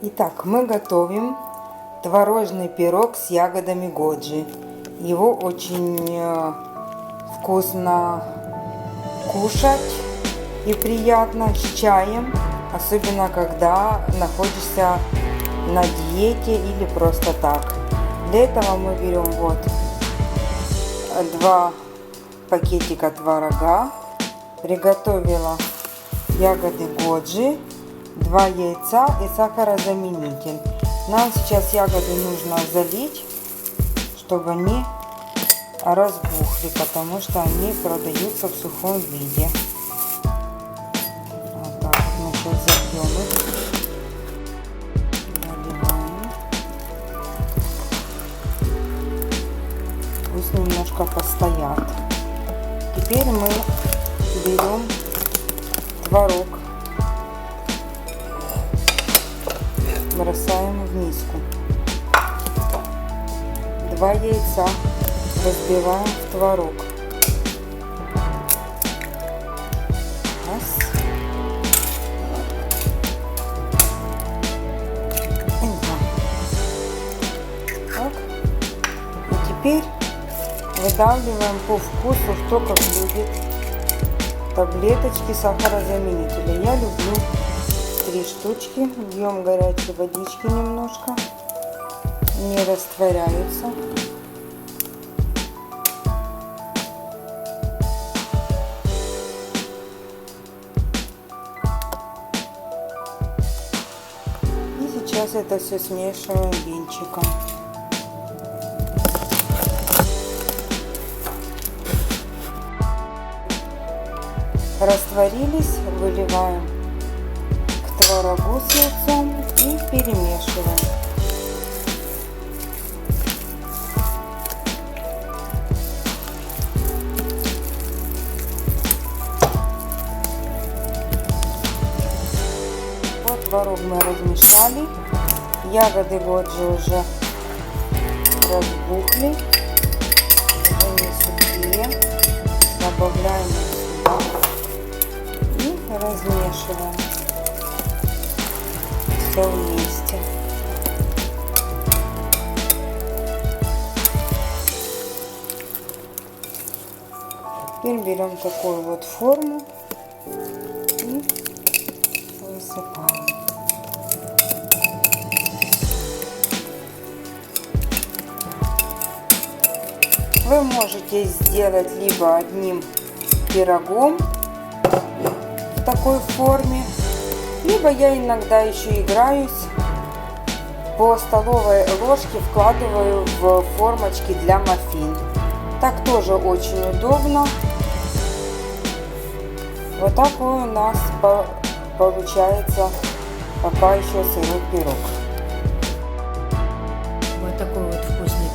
Итак, мы готовим творожный пирог с ягодами годжи. Его очень вкусно кушать и приятно с чаем, особенно когда находишься на диете или просто так. Для этого мы берем вот 2 пакетика творога, приготовила ягоды годжи, 2 яйца и сахарозаменитель. Нам сейчас ягоды нужно залить, чтобы они разбухли, потому что они продаются в сухом виде. Вот так вот мы сейчас зальем их. Наливаем. Пусть немножко постоят. Теперь мы берем творог, бросаем в миску. 2 яйца разбиваем в творог. Раз. И 2. Так. И теперь выдавливаем по вкусу, кто как любит, таблеточки сахарозаменителя. Я люблю 3 штучки. Льем горячей водички немножко. Не растворяются. И сейчас это все смешиваем венчиком. Растворились, выливаем к творогу с яйцом и перемешиваем. Вот творог мы размешали, ягоды годжи уже разбухли, уже не сухие, добавляем сюда. Размешиваем все вместе. Теперь берем такую вот форму и высыпаем. Вы можете сделать либо одним пирогом в такой форме, либо я иногда еще играюсь, по столовой ложке вкладываю в формочки для маффин. Так тоже очень удобно. Вот такой у нас получается пока еще сырой пирог. Вот такой вот вкусный